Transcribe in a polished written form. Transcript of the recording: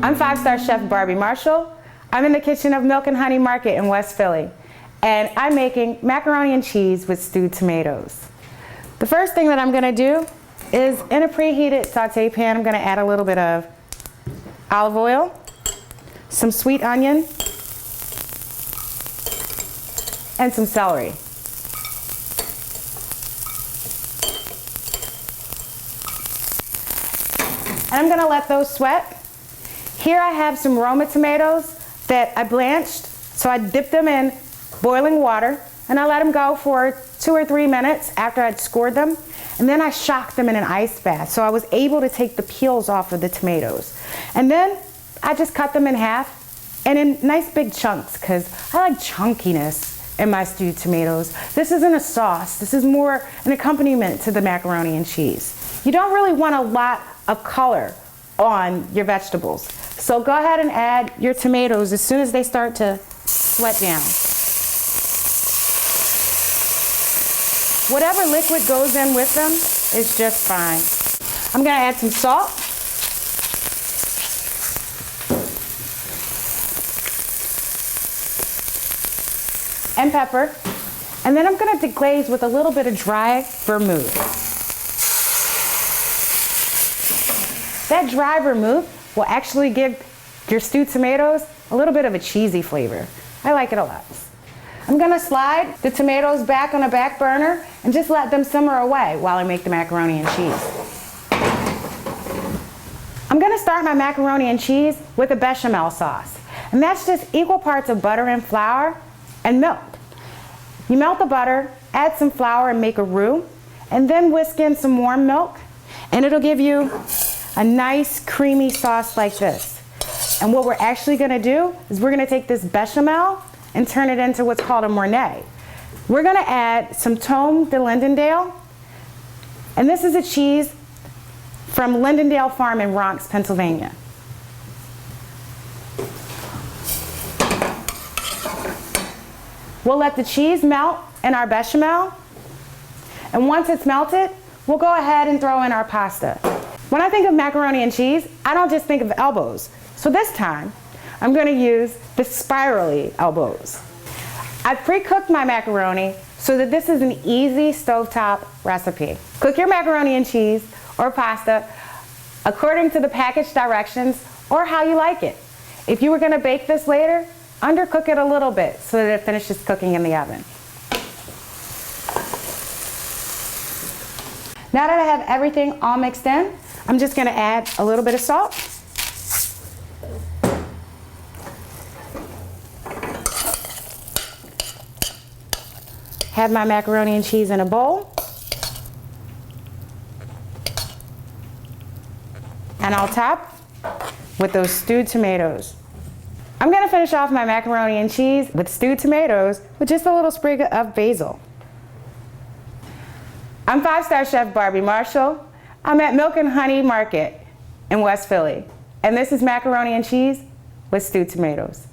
I'm 5-star chef Barbie Marshall. I'm in the kitchen of Milk and Honey Market in West Philly, and I'm making macaroni and cheese with stewed tomatoes. The first thing that I'm gonna do is, in a preheated saute pan, I'm gonna add a little bit of olive oil, some sweet onion, and some celery. And I'm gonna let those sweat. Here I have some Roma tomatoes that I blanched, so I dipped them in boiling water, and I let them go for 2 or 3 minutes after I'd scored them, and then I shocked them in an ice bath, so I was able to take the peels off of the tomatoes. And then I just cut them in half and in nice big chunks, because I like chunkiness in my stewed tomatoes. This isn't a sauce, this is more an accompaniment to the macaroni and cheese. You don't really want a lot of color on your vegetables, so go ahead and add your tomatoes as soon as they start to sweat down. Whatever liquid goes in with them is just fine. I'm gonna add some salt, and pepper, and then I'm gonna deglaze with a little bit of dry vermouth. That dry vermouth will actually give your stewed tomatoes a little bit of a cheesy flavor. I like it a lot. I'm gonna slide the tomatoes back on a back burner and just let them simmer away while I make the macaroni and cheese. I'm gonna start my macaroni and cheese with a bechamel sauce. And that's just equal parts of butter and flour and milk. You melt the butter, add some flour and make a roux, and then whisk in some warm milk, and it'll give you a nice creamy sauce like this. And what we're actually gonna do is we're gonna take this bechamel and turn it into what's called a mornay. We're gonna add some Tome de Lindendale, and this is a cheese from Lindendale Farm in Bronx, Pennsylvania. We'll let the cheese melt in our bechamel, and once it's melted, we'll go ahead and throw in our pasta. When I think of macaroni and cheese, I don't just think of elbows. So this time, I'm gonna use the spirally elbows. I've pre-cooked my macaroni so that this is an easy stovetop recipe. Cook your macaroni and cheese or pasta according to the package directions or how you like it. If you were gonna bake this later, undercook it a little bit so that it finishes cooking in the oven. Now that I have everything all mixed in, I'm just gonna add a little bit of salt. Have my macaroni and cheese in a bowl. And I'll top with those stewed tomatoes. I'm gonna finish off my macaroni and cheese with stewed tomatoes with just a little sprig of basil. I'm 5-star chef Barbie Marshall. I'm at Milk and Honey Market in West Philly, and this is macaroni and cheese with stewed tomatoes.